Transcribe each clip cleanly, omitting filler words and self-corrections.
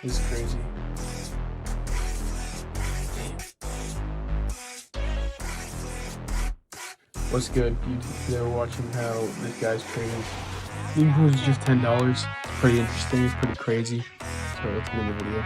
This is crazy. What's good, YouTube? Today we're watching how this guy's trading. Meme coins is just $10. It's pretty interesting. It's pretty crazy. So let's get in the video.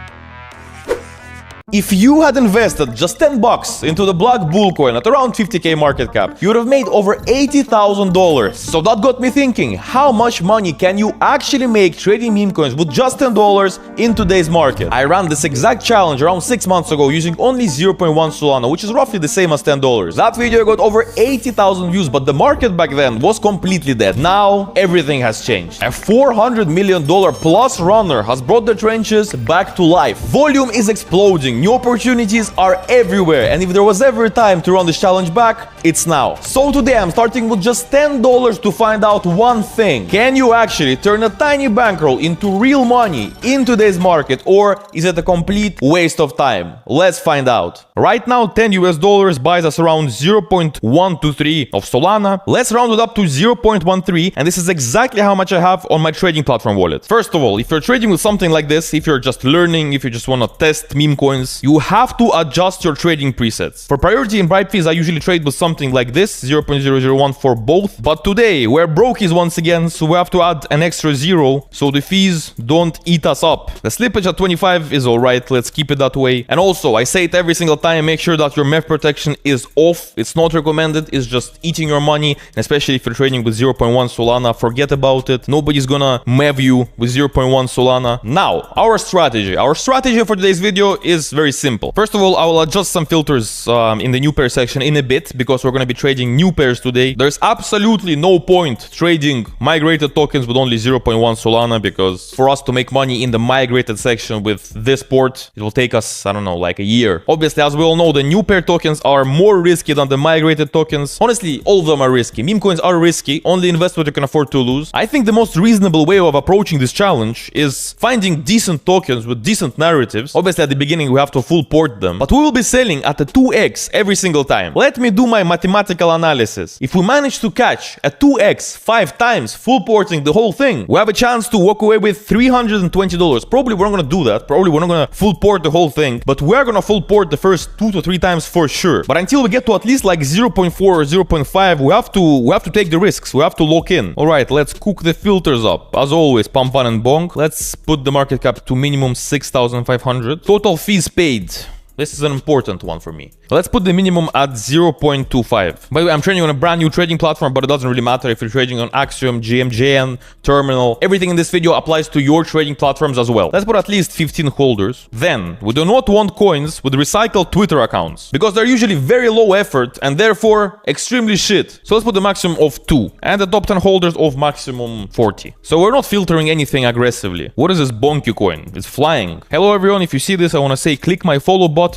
If you had invested just $10 into the Black Bull coin at around 50k market cap, you would have made over $80,000. So that got me thinking, how much money can you actually make trading meme coins with just $10 in today's market? I ran this exact challenge around 6 months ago using only 0.1 Solana, which is roughly the same as $10. That video got over 80,000 views, but the market back then was completely dead. Now, everything has changed. A $400 million plus runner has brought the trenches back to life. Volume is exploding. New opportunities are everywhere, and if there was ever a time to run this challenge back, it's now. So today I'm starting with just $10 to find out one thing. Can you actually turn a tiny bankroll into real money in today's market, or is it a complete waste of time? Let's find out. Right now, $10 buys us around 0.123 of Solana. Let's round it up to 0.13, and this is exactly how much I have on my trading platform wallet. First of all, if you're trading with something like this, if you're just learning, if you just want to test meme coins, you have to adjust your trading presets. For priority and bribe fees, I usually trade with something like this, 0.001 for both. But today, we're brokies once again, so we have to add an extra 0 so the fees don't eat us up. The slippage at 25 is alright, let's keep it that way. And also, I say it every single time, make sure that your MEV protection is off. It's not recommended, it's just eating your money, especially if you're trading with 0.1 Solana, forget about it. Nobody's gonna MEV you with 0.1 Solana. Now, our strategy. Our strategy for today's video is very simple. First of all, I will adjust some filters in the new pair section in a bit, because we're going to be trading new pairs today. There's absolutely no point trading migrated tokens with only 0.1 Solana, because for us to make money in the migrated section with this port, it will take us, I don't know, like a year. Obviously, as we all know, the new pair tokens are more risky than the migrated tokens. Honestly, all of them are risky. Meme coins are risky. Only invest what you can afford to lose. I think the most reasonable way of approaching this challenge is finding decent tokens with decent narratives. Obviously, at the beginning, we have to full port them, but we will be selling at a 2x every single time. Let me do my mathematical analysis. If we manage to catch a 2x 5 times, full porting the whole thing, we have a chance to walk away with $320. Probably we're not gonna do that. Probably we're not gonna full port the whole thing, but we're gonna full port the first 2 to 3 times for sure. But until we get to at least like 0.4 or 0.5, we have to take the risks. We have to lock in. All right, let's cook the filters up. As always, pump fun and bonk. Let's put the market cap to minimum 6,500. Total fees paid. This is an important one for me. Let's put the minimum at 0.25. By the way, I'm trading on a brand new trading platform, but it doesn't really matter if you're trading on Axiom, GMJN, Terminal. Everything in this video applies to your trading platforms as well. Let's put at least 15 holders. Then, we do not want coins with recycled Twitter accounts, because they're usually very low effort and therefore extremely shit. So let's put the maximum of 2 and the top 10 holders of maximum 40. So we're not filtering anything aggressively. What is this bonky coin? It's flying. Hello everyone, if you see this, I want to say click my follow button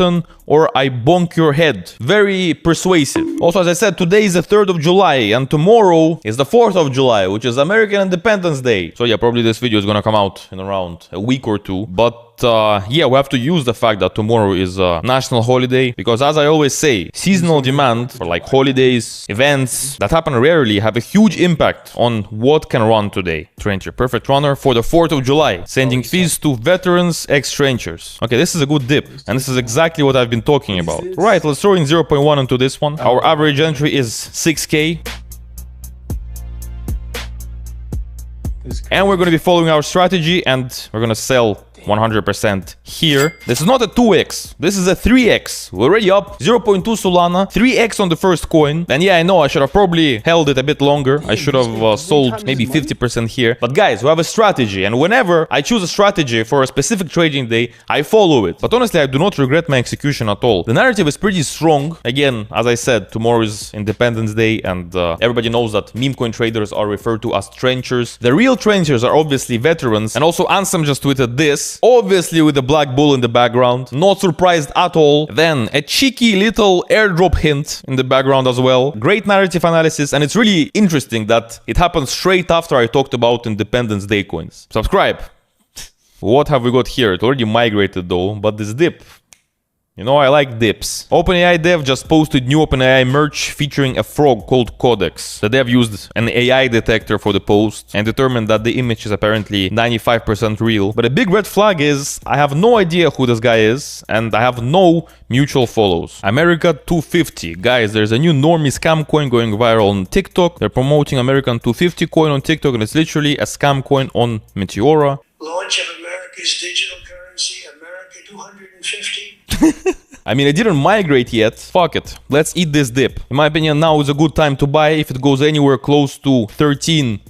or I bonk your head. Very persuasive. Also, as I said, today is the 3rd of July and tomorrow is the 4th of July, which is American Independence Day. So yeah, probably this video is gonna come out in around a week or two, but yeah, we have to use the fact that tomorrow is a national holiday, because as I always say, seasonal demand for like holidays, events that happen rarely have a huge impact on what can run today. Trencher, perfect runner for the 4th of July, sending fees to veterans, ex-trenchers. Okay, this is a good dip, and this is exactly what I've been talking about. Right, let's throw in 0.1 into this one. Our average entry is 6k. And we're going to be following our strategy, and we're going to sell 100% here. This is not a 2x, this is a 3x. We're already up 0.2 Solana, 3x on the first coin. And yeah, I know I should have probably held it a bit longer. I should have sold maybe 50% here. But guys, we have a strategy, and whenever I choose a strategy for a specific trading day, I follow it. But honestly, I do not regret my execution at all. The narrative is pretty strong. Again, as I said, tomorrow is Independence Day, and everybody knows that meme coin traders are referred to as trenchers. The real trenchers are obviously veterans, and also Ansem just tweeted this, obviously with the Black Bull in the background. Not surprised at all. Then a cheeky little airdrop hint in the background as well. Great narrative analysis, and it's really interesting that it happened straight after I talked about Independence Day coins. Subscribe. What have we got here? It already migrated though, but this dip. You know, I like dips. OpenAI dev just posted new OpenAI merch featuring a frog called Codex. The dev used an AI detector for the post and determined that the image is apparently 95% real. But a big red flag is I have no idea who this guy is and I have no mutual follows. America 250. Guys, there's a new normie scam coin going viral on TikTok. They're promoting American 250 coin on TikTok and it's literally a scam coin on Meteora. Launch of America's digital currency, America 250. I mean, it didn't migrate yet. Fuck it. Let's eat this dip. In my opinion, now is a good time to buy. If it goes anywhere close to 13,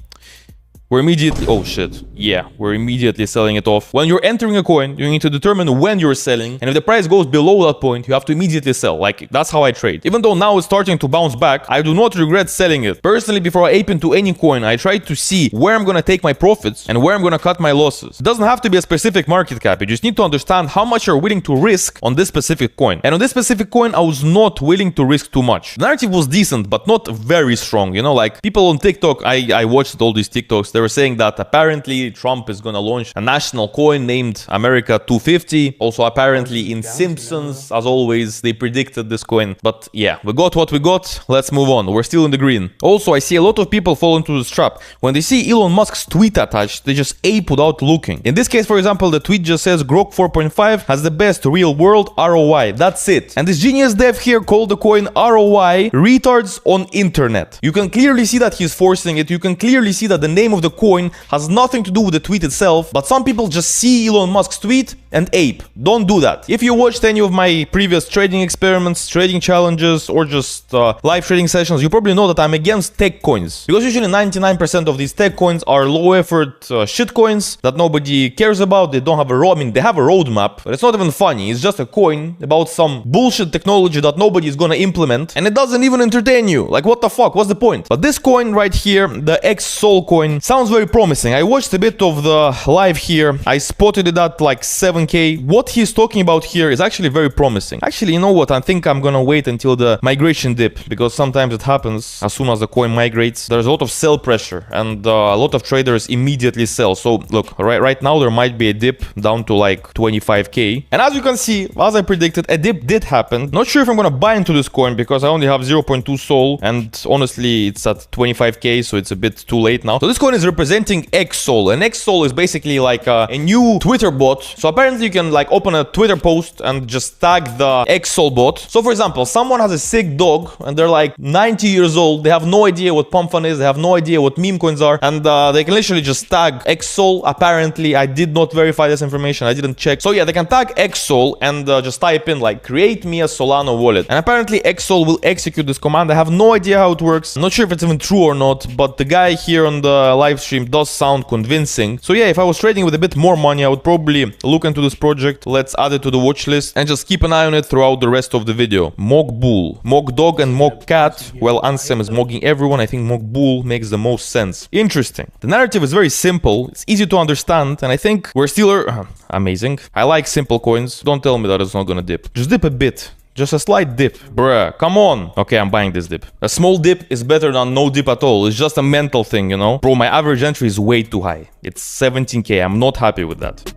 we're immediately... Oh, shit. Yeah, we're immediately selling it off. When you're entering a coin, you need to determine when you're selling. And if the price goes below that point, you have to immediately sell. Like, that's how I trade. Even though now it's starting to bounce back, I do not regret selling it. Personally, before I ape into any coin, I try to see where I'm gonna take my profits and where I'm gonna cut my losses. It doesn't have to be a specific market cap. You just need to understand how much you're willing to risk on this specific coin. And on this specific coin, I was not willing to risk too much. The narrative was decent, but not very strong. You know, like, people on TikTok, I watched all these TikToks, they were saying that apparently Trump is gonna launch a national coin named America 250. Also, apparently in Simpsons, as always, they predicted this coin. But yeah, we got what we got. Let's move on. We're still in the green. Also, I see a lot of people fall into this trap. When they see Elon Musk's tweet attached, they just ape without looking. In this case, for example, the tweet just says Grok 4.5 has the best real world ROI. That's it. And this genius dev here called the coin ROI retards on internet. You can clearly see that he's forcing it. You can clearly see that the name of the coin has nothing to do with the tweet itself, but some people just see Elon Musk's tweet and ape. Don't do that. If you watched any of my previous trading experiments, trading challenges, or just live trading sessions, you probably know that I'm against tech coins. Because usually 99% of these tech coins are low effort shit coins that nobody cares about. They don't have I mean, they have a roadmap, but it's not even funny. It's just a coin about some bullshit technology that nobody is gonna implement, and it doesn't even entertain you. Like, what the fuck? What's the point? But this coin right here, the XSOL coin, sounds very promising. I watched a bit of the live here. I spotted it at like 7k. What he's talking about here is actually very promising. Actually, you know what? I think I'm gonna wait until the migration dip, because sometimes it happens as soon as the coin migrates. There's a lot of sell pressure and a lot of traders immediately sell. So look, right now there might be a dip down to like 25k. And as you can see, as I predicted, a dip did happen. Not sure if I'm gonna buy into this coin because I only have 0.2 SOL, and honestly it's at 25k, so it's a bit too late now. So this coin is representing XSOL, and XSOL is basically like a new Twitter bot. So apparently you can like open a Twitter post and just tag the XSOL bot. So for example, someone has a sick dog and they're like 90 years old, they have no idea what pump fund is, they have no idea what meme coins are, and they can literally just tag XSOL. Apparently I did not verify this information, I didn't check. So yeah, they can tag XSOL and just type in like create me a Solana wallet, and apparently XSOL will execute this command. I have no idea how it works, I'm not sure if it's even true or not, but the guy here on the live stream does sound convincing. So yeah, if I was trading with a bit more money, I would probably look into this project. Let's add it to the watch list and just keep an eye on it throughout the rest of the video. Mock Bull, Mock Dog and Mock Cat. Well, Ansem is mocking everyone. I think Mock Bull makes the most sense. Interesting. The narrative is very simple, it's easy to understand, and I think we're still amazing. I like simple coins. Don't tell me that it's not gonna dip. Just dip a bit. Just a slight dip. Bruh, come on. Okay, I'm buying this dip. A small dip is better than no dip at all. It's just a mental thing, you know? Bro, my average entry is way too high. It's 17k. I'm not happy with that.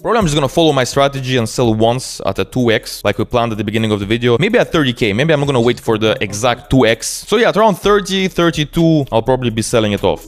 Probably I'm just gonna follow my strategy and sell once at a 2x, like we planned at the beginning of the video. Maybe at 30k. Maybe I'm not gonna wait for the exact 2x. So yeah, at around 30, 32, I'll probably be selling it off.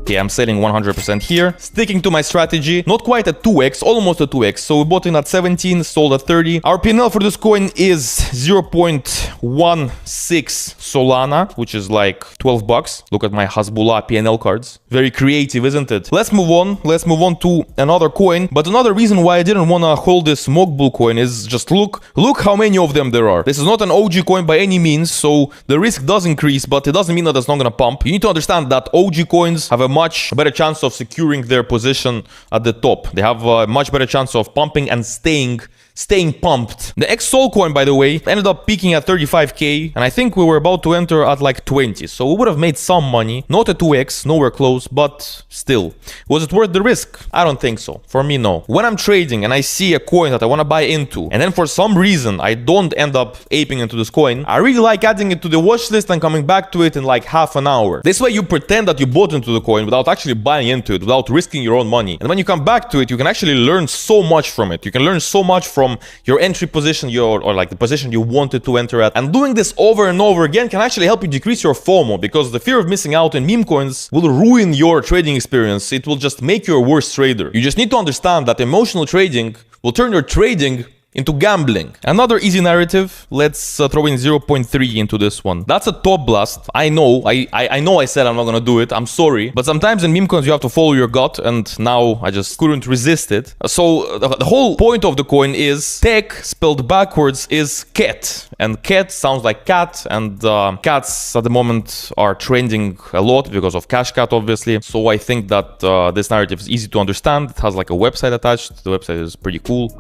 Okay, I'm selling 100% here, sticking to my strategy. Not quite at 2x, almost at 2x. So we bought in at 17, sold at 30. Our PNL for this coin is 0.16 Solana, which is like 12 bucks. Look at my Hasbullah PNL cards. Very creative, isn't it? Let's move on. Let's move on to another coin. But another reason why I didn't want to hold this Mock Bull coin is just look how many of them there are. This is not an OG coin by any means, so the risk does increase, but it doesn't mean that it's not gonna pump. You need to understand that OG coins have a much better chance of securing their position at the top. They have a much better chance of pumping and staying staying pumped. The XSOL coin, by the way, ended up peaking at 35k, and I think we were about to enter at like 20, so we would have made some money. Not a 2x, nowhere close, but still. Was it worth the risk? I don't think so. For me, no. When I'm trading and I see a coin that I want to buy into, and then for some reason I don't end up aping into this coin, I really like adding it to the watch list and coming back to it in like half an hour. This way you pretend that you bought into the coin without actually buying into it, without risking your own money. And when you come back to it, you can actually learn so much from it. You can learn so much from your entry position, or like the position you wanted to enter at. And doing this over and over again can actually help you decrease your FOMO, because the fear of missing out in meme coins will ruin your trading experience. It will just make you a worse trader. You just need to understand that emotional trading will turn your trading into gambling. Another easy narrative. Let's throw in 0.3 into this one. That's a top blast. I know. I know I said I'm not gonna do it. I'm sorry. But sometimes in meme coins you have to follow your gut, and now I just couldn't resist it. So the whole point of the coin is tech spelled backwards is cat. And cat sounds like cat, and cats at the moment are trending a lot because of Cash Cat, obviously. So I think that this narrative is easy to understand. It has like a website attached. The website is pretty cool.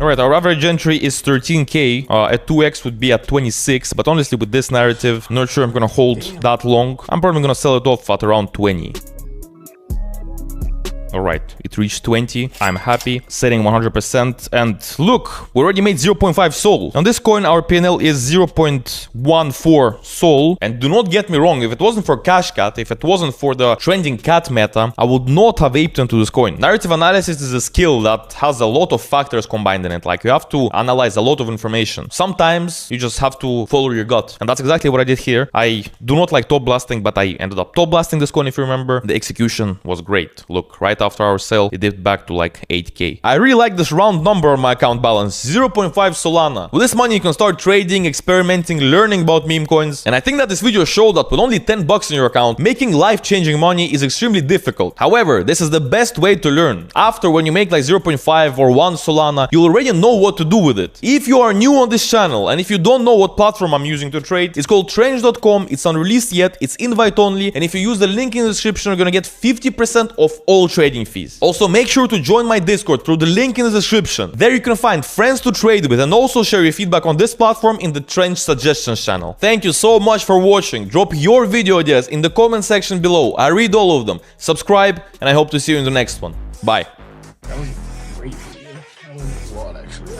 Alright, our average entry is 13k, at 2x would be at 26, but honestly with this narrative, not sure I'm gonna hold that long. I'm probably gonna sell it off at around 20. Alright, it reached 20. I'm happy. Setting 100%. And look, we already made 0.5 SOL. On this coin, our PNL is 0.14 SOL. And do not get me wrong, if it wasn't for Cash Cat, if it wasn't for the trending cat meta, I would not have aped into this coin. Narrative analysis is a skill that has a lot of factors combined in it. Like, you have to analyze a lot of information. Sometimes you just have to follow your gut. And that's exactly what I did here. I do not like top blasting, but I ended up top blasting this coin, if you remember. The execution was great. Look, right after our sell, it dipped back to like 8k. I really like this round number on my account balance, 0.5 Solana. With this money, you can start trading, experimenting, learning about meme coins. And I think that this video showed that with only 10 bucks in your account, making life-changing money is extremely difficult. However, this is the best way to learn. After, when you make like 0.5 or 1 Solana, you'll already know what to do with it. If you are new on this channel, and if you don't know what platform I'm using to trade, it's called Trench.com. It's unreleased yet, it's invite only, and if you use the link in the description, you're gonna get 50% off all trading fees. Also, make sure to join my Discord through the link in the description. There you can find friends to trade with, and also share your feedback on this platform in the Trench suggestions channel. Thank you so much for watching. Drop your video ideas in the comment section below. I read all of them. Subscribe, and I hope to see you in the next one. Bye. That was a great video. That was a lot, actually.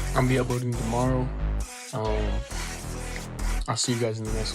I'm gonna be uploading tomorrow. I'll see you guys in the next one.